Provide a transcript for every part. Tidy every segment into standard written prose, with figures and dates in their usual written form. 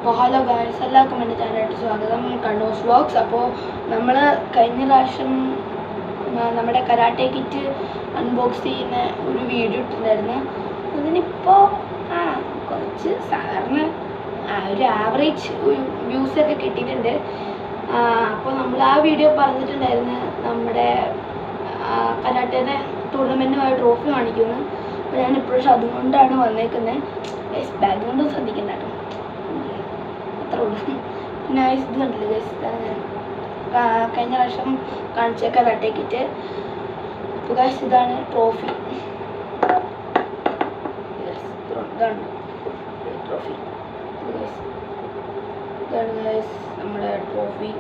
അപ്പോൾ hello guys, എല്ലാവർക്കും എൻ്റെ ചാനലിലേക്ക് സ്വാഗതം. കണ്ണൂസ് വ്ലോഗ്സ്. അപ്പോൾ നമ്മൾ കഴിഞ്ഞ പ്രാവശ്യം നമ്മുടെ കരാട്ടെ കിറ്റ് അൺബോക്സ് ചെയ്യുന്ന ഒരു വീഡിയോ ഇട്ടിട്ടുണ്ടായിരുന്നു. അതിനിപ്പോൾ കുറച്ച് സാധാരണ ഒരു ആവറേജ് വ്യൂസൊക്കെ കിട്ടിയിട്ടുണ്ട്. അപ്പോൾ നമ്മൾ ആ വീഡിയോ പറഞ്ഞിട്ടുണ്ടായിരുന്നു നമ്മുടെ കരാട്ടേൻ്റെ ടൂർണമെൻറ്റുമായി ട്രോഫി കാണിക്കുന്നു. അപ്പോൾ ഞാൻ ഇപ്പോഴും അതുകൊണ്ടാണ് വന്നേക്കുന്നത്. ബാക്ക്ഗ്രൗണ്ട് ശ്രദ്ധിക്കണ്ട കേട്ടോ, അത്രേ ഉള്ളൂ. പിന്നെ ഇത് കണ്ടില്ല ഗൈസ്, ഇതാണ് ഞാൻ കഴിഞ്ഞ പ്രാവശ്യം കാണിച്ച കരാട്ടെ കിറ്റ്. അപ്പോൾ ഗൈസ് ഇതാണ് ട്രോഫി. ഇതാണ് ട്രോഫി. ഇതാണ് ഗൈസ് നമ്മുടെ ട്രോഫി.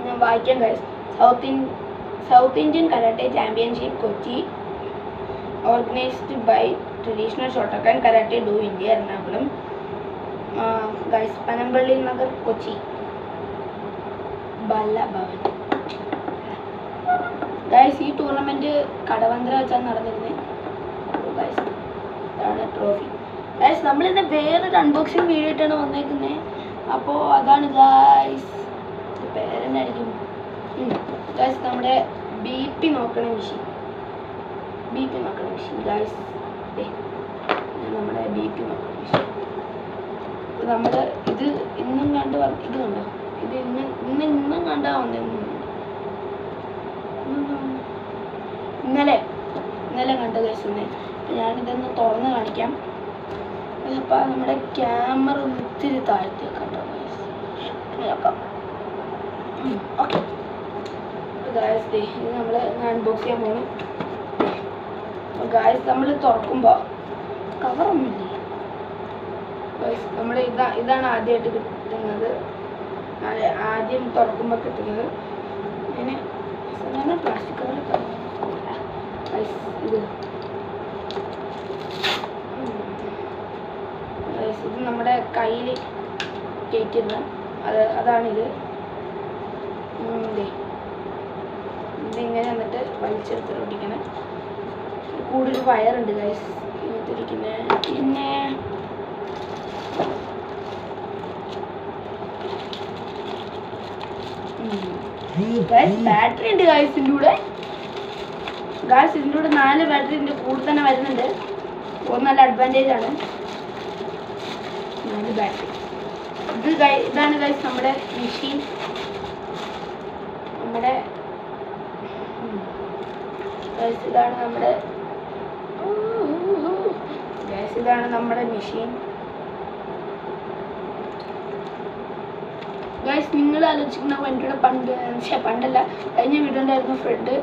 ഞാൻ വായിക്കാം guys. South Indian karate championship Kochi organised by traditional Shotokan karate do India Ernakulam. Guys Panampilly Nagar Kochi Balabhavan. Guys ഈ ടൂർണമെൻറ്റ് കടവന്ത്ര വെച്ചാണ് നടന്നിരുന്നത്. ഗൈസ് ഇതാണ് ട്രോഫി. ഗൈസ് നമ്മളിന്ന് വേറൊരു അൺബോക്സിങ് വീഡിയോ ആയിട്ടാണ് വന്നേക്കുന്നത്. അപ്പോൾ അതാണ് ഗൈസ്, പേരെന്നായിരിക്കും ഗൈസ് നമ്മുടെ BP നോക്കണ മെഷീൻ. ഗൈസ് നമ്മുടെ BP നോക്കണ മെഷീൻ. നമ്മൾ ഇത് ഇന്നും കണ്ട് ഇത് കണ്ടോ, ഇത് ഇന്നും കണ്ടാ വന്നിരുന്നു. ഇന്നലെ കണ്ട കേസിനെ ഞാനിതൊന്ന് തുറന്ന് കാണിക്കാം. അപ്പോൾ നമ്മുടെ ക്യാമറ ഒന്ന് ഇത്തിരി താഴ്ത്തി കണ്ടോ നോക്കാം. ഓക്കെ ഗായ്സ്, ഇത് നമ്മൾ അൺബോക്സ് ചെയ്യാൻ പോകുന്നു. ഗായ്സ് നമ്മൾ തുറക്കുമ്പോൾ കവറൊന്നുമില്ല. നമ്മൾ ഇതാണ് ആദ്യമായിട്ട് കിട്ടുന്നത്. ആദ്യം തുറക്കുമ്പോൾ കിട്ടുന്നത് ഇതിന് സാധാരണ പ്ലാസ്റ്റിക് കവർ. ഇത് നമ്മുടെ കയ്യിൽ കയറ്റിരുന്ന അതാണിത്. ഇതിങ്ങനെ എന്നിട്ട് വലിച്ചെടുത്തിട്ട് ഒട്ടിക്കണം. കൂടുതൽ വയറുണ്ട് ഗൈസ് ഇതിരിക്കുന്നത്. പിന്നെ ബാറ്ററി ഉണ്ട് ഗൈസിൻ്റെ കൂടെ. ഇതിൻ്റെ കൂടെ 4 ബാറ്ററി ഇതിൻ്റെ കൂടെ തന്നെ വരുന്നുണ്ട്. നല്ല അഡ്വാൻറ്റേജ് ആണ് 4 ബാറ്ററി. ഇതാണ് ഗൈസ് നമ്മുടെ മെഷീൻ. ഇതാണ് നമ്മുടെ മെഷീൻ. ഗൈസ് നിങ്ങൾ ആലോചിക്കുന്ന എൻ്റെ പണ്ടല്ല, കഴിഞ്ഞ വീഡിയോ ഉണ്ടായിരുന്നു ഫ്രണ്ട്.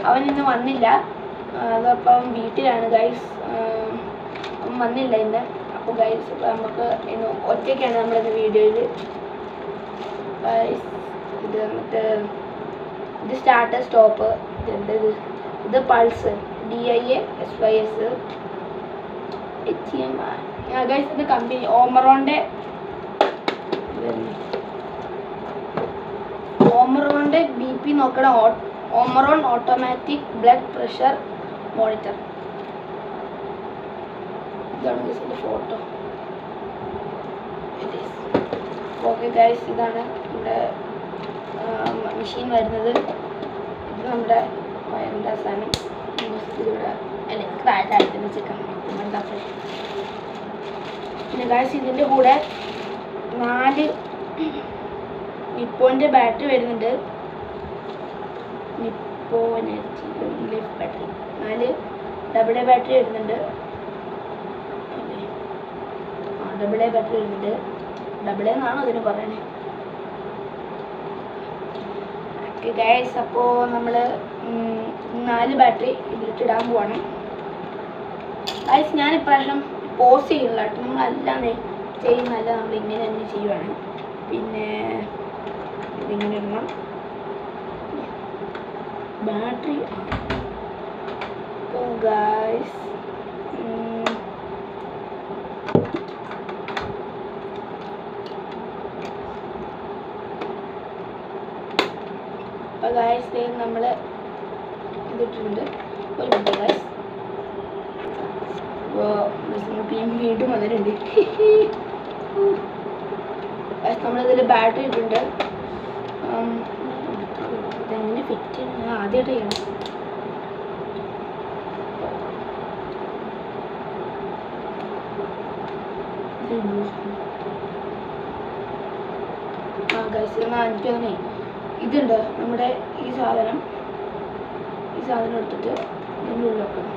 അവൻ ഇന്ന് വന്നില്ല. അതപ്പം വീട്ടിലാണ് ഗൈസ്, അവൻ വന്നില്ല ഇന്ന്. അപ്പോൾ ഗൈസ് ഇപ്പോൾ നമുക്ക് ഇന്ന് ഒറ്റയ്ക്കാണ് നമ്മുടെ വീഡിയോയിൽ. ഗൈസ് ഇത് വന്നിട്ട് ഇത് സ്റ്റാർട്ടർ സ്റ്റോപ്പ്, ഇത് pulse DIA SYS HMI. Guys ഇത് കമ്പനി ഓമറോണിൻ്റെ BP നോക്കണ ഓമറോൺ ഓട്ടോമാറ്റിക് ബ്ലഡ് പ്രഷർ മോണിറ്റർ. ഇതാണ് ഗൈസിൻ്റെ ഫോട്ടോ. ഓക്കെ ഗൈസ്, ഇതാണ് നമ്മുടെ മെഷീൻ വരുന്നത്. ഇത് നമ്മുടെ വയറിൻ്റെ സാധനം. ഇതിവിടെ താഴത്തായിരുന്നു ചിക്കൻ. പിന്നെ ഗൈസ് ഇതിൻ്റെ കൂടെ 4 നിപ്പോൻ്റെ ബാറ്ററി വരുന്നുണ്ട്. നിപ്പോ എനർജി ലിഫ് ബാറ്ററി 4 AA ബാറ്ററി വരുന്നുണ്ട്. AA ബാറ്ററി വരുന്നുണ്ട്. AA എന്നാണോ അതിന് പറയണേ. ഓക്കെ ഗൈസ്, അപ്പോൾ നമ്മൾ 4 ബാറ്ററി ഇതിലിട്ടിടാൻ പോവാണ്. ഗൈസ് ഞാൻ ഇപ്രാവശ്യം പോസ് ചെയ്യുന്നില്ല കേട്ടോ, നമ്മളല്ലാതെ ചെയ്യുന്നതല്ല, നമ്മൾ ഇങ്ങനെ തന്നെ ചെയ്യുവാണ്. പിന്നെ ഇതിങ്ങനെ ഇടണം. ബാറ്ററി ഗൈസ് അപ്പോൾ ഗൈസ് നമ്മൾ ഇതിട്ടിട്ടുണ്ട്. ഒരു മിനിറ്റ് ഗൈസ്. അപ്പോൾ വീണ്ടും വന്നിട്ടുണ്ട്. നമ്മളിതിൽ ബാറ്ററി ഇട്ടിട്ടുണ്ട്. ഇതെങ്ങനെ ഫിറ്റ് ചെയ്യണം ആദ്യമായിട്ട് ചെയ്യണം. എനിക്കങ്ങനെ ഇതുണ്ട് നമ്മുടെ ഈ സാധനം എടുത്തിട്ട് ഇതിൻ്റെ ഉള്ളിൽ വെക്കണം.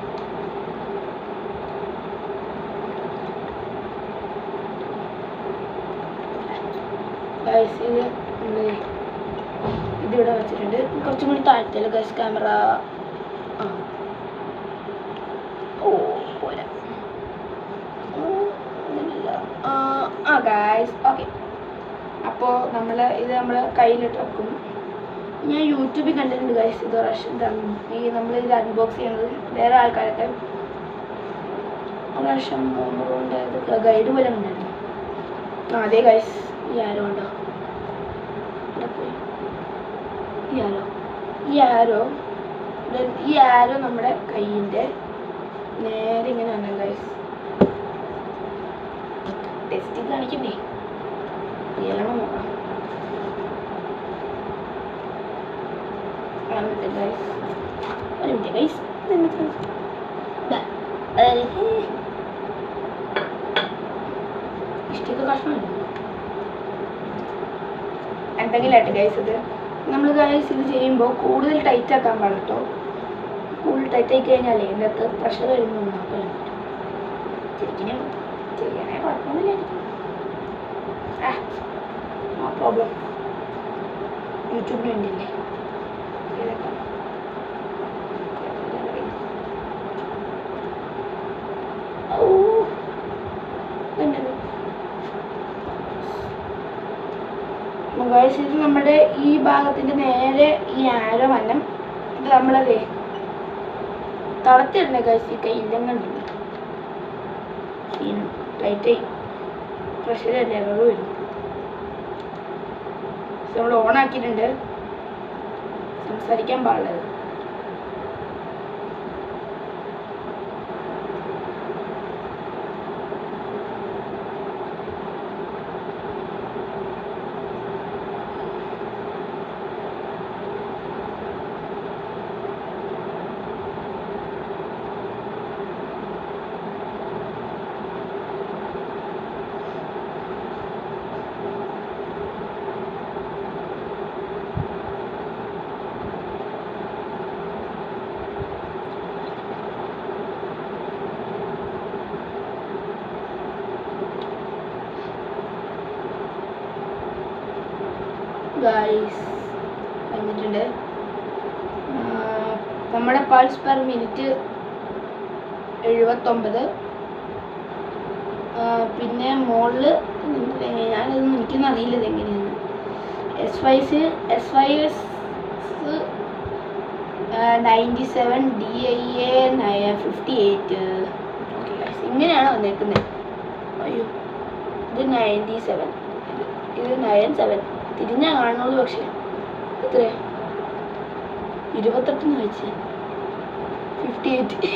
ഇതിവിടെ വെച്ചിട്ടുണ്ട്. കുറച്ചും കൂടി താഴ്ത്തില്ല ഗൈസ് ക്യാമറ. പോരാ. Guys okay. അപ്പോൾ നമ്മൾ കയ്യിലിട്ട് വെക്കും. ഞാൻ യൂട്യൂബിൽ കണ്ടിട്ടുണ്ട് ഗൈസ് ഇത് പ്രാവശ്യം നമ്മളിത് അൺബോക്സ് ചെയ്യുന്നത്. വേറെ ആൾക്കാരൊക്കെ ഒരു പ്രാവശ്യം കൊണ്ട് ഗൈഡ് പോലെ ഉണ്ടായിരുന്നു. അതെ ഗൈസ് ഈ ആരോ ഉണ്ടോ? ഈ ആരോ നമ്മുടെ കയ്യിൻ്റെ നേരെ ഇങ്ങനെ ആണ് ഗൈസ്. ടെസ്റ്റ് കാണിക്കണ്ടേ? റിയലാണോ നോക്കാം. ഒരു മിനിറ്റ് ഗൈസ്. ഇഷ്ടമൊക്കെ കഷ്ണമുണ്ട് എന്തെങ്കിലും ആയിട്ട് ഗൈസ്. നമ്മൾ ഗൈസ് ഇത് ചെയ്യുമ്പോൾ കൂടുതൽ ടൈറ്റ് ആക്കാൻ പാടില്ല കേട്ടോ. കൂടുതൽ ടൈറ്റ് ആയി കഴിഞ്ഞാലേ ഇതിനകത്ത് പ്രഷർ വരുമ്പോൾ നോക്കാൻ ശരിക്കും ചെയ്യണേ കുഴപ്പമൊന്നുമില്ലായിരിക്കും. No problem. യൂട്യൂബിന് വേണ്ടിയല്ലേ. ഇത് നമ്മുടെ ഈ ഭാഗത്തിൻ്റെ നേരെ ഈ ആരോ വന്നം. ഇത് നമ്മളതേ തളത്തിടണേ ഗൈസ്. ഈ കയ്യിലും കണ്ടില്ല ടൈറ്റായി പ്രഷർ എറർ വരും. നമ്മൾ ഓൺ ആക്കിയിട്ടുണ്ട്. സംസാരിക്കാൻ പാടുള്ളത്. ഗൈസ് കഴിഞ്ഞിട്ടുണ്ട്. നമ്മുടെ പൾസ് പെർ മിനിറ്റ് 79. പിന്നെ മുകളിൽ ഞാനതൊന്നും എനിക്കൊന്നും അറിയില്ല ഇതെങ്ങനെയാണ്. SYS 97, DIA 58. ഓക്കെ ഗൈസ് ഇങ്ങനെയാണ് വന്നേക്കുന്നത്. അയ്യോ ഇത് 97, ഇത് 97 തിരിഞ്ഞാ കാണുള്ളൂ. പക്ഷേ എത്രയാ 28 വെച്ച് 58.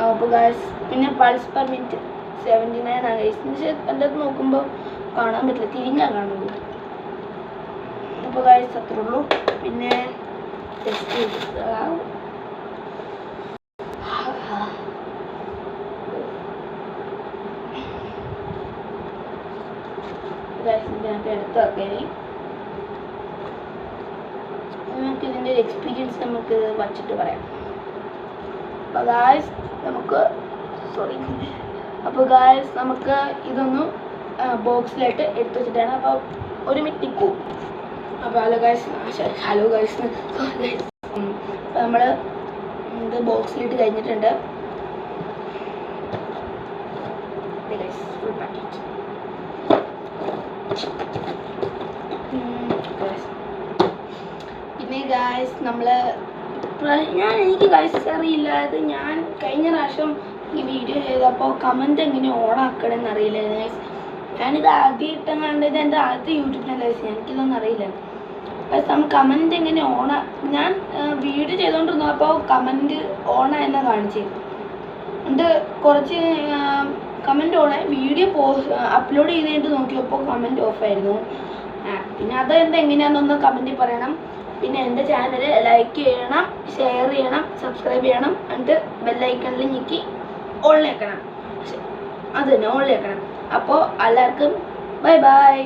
അപ്പോൾ ഗൈസ് പിന്നെ പൾസ് പെർ മിനിറ്റ് 79 ആണ് ഗൈസ്. പക്ഷേ എൻ്റെ അത് നോക്കുമ്പോൾ കാണാൻ പറ്റില്ല, തിരിഞ്ഞാ കാണുള്ളൂ. അപ്പോൾ ഗൈസ് അത്രേ ഉള്ളൂ. പിന്നെ ടെസ്റ്റ് ചെയ്ത് എടുത്ത് വെക്കാൻ നമുക്ക് ഇതിൻ്റെ ഒരു എക്സ്പീരിയൻസ് നമുക്ക് വച്ചിട്ട് പറയാം. അപ്പോൾ ഗായ്സ് നമുക്ക് ഇതൊന്ന് ബോക്സിലായിട്ട് എടുത്ത് വെച്ചിട്ടാണ്. അപ്പോൾ ഒരു മിനിറ്റ് നിൽക്കും. അപ്പോൾ ഹലോ ഗായ്സ് സോറി ഗായ്സ്. അപ്പോൾ നമ്മൾ ഇത് ബോക്സിലിട്ട് കഴിഞ്ഞിട്ടുണ്ട്. Full package. പിന്നെ ഗായ്സ് എനിക്ക് ഗായ്സ് അറിയില്ല. അത് ഞാൻ കഴിഞ്ഞ പ്രാവശ്യം ഈ വീഡിയോ ചെയ്തപ്പോൾ കമൻറ്റ് എങ്ങനെ ഓണാക്കണമെന്ന് അറിയില്ല ഗായ്സ്. ഞാനിത് ആദ്യം ഇട്ടെങ്ങാണ്ട് ഇത് എൻ്റെ ആദ്യത്തെ യൂട്യൂബ് ചാനൽ ഗായ്സ്. എനിക്കിതൊന്നും അറിയില്ല ഗായ്സ്. നമ്മൾ കമൻറ്റ് എങ്ങനെ ഞാൻ വീഡിയോ ചെയ്തുകൊണ്ടിരുന്നപ്പോൾ കമൻറ്റ് ഓണായെന്നാണ് കാണിച്ചത്. എന്നിട്ട് കുറച്ച് കമൻറ്റ് ഓണായി. വീഡിയോ അപ്ലോഡ് ചെയ്തിട്ട് നോക്കിയപ്പോൾ കമൻറ്റ് ഓഫായിരുന്നു. പിന്നെ അത് എങ്ങനെയാണെന്നൊന്ന് കമൻറ്റിൽ പറയണം. പിന്നെ എൻ്റെ ചാനൽ ലൈക്ക് ചെയ്യണം, ഷെയർ ചെയ്യണം, സബ്സ്ക്രൈബ് ചെയ്യണം. എന്നിട്ട് ബെല്ലൈക്കണിൽ ഞെക്കി ഓളിൽ വെക്കണം. അത് തന്നെ ഓളിൽ വെക്കണം. അപ്പോൾ എല്ലാവർക്കും ബൈ ബൈ.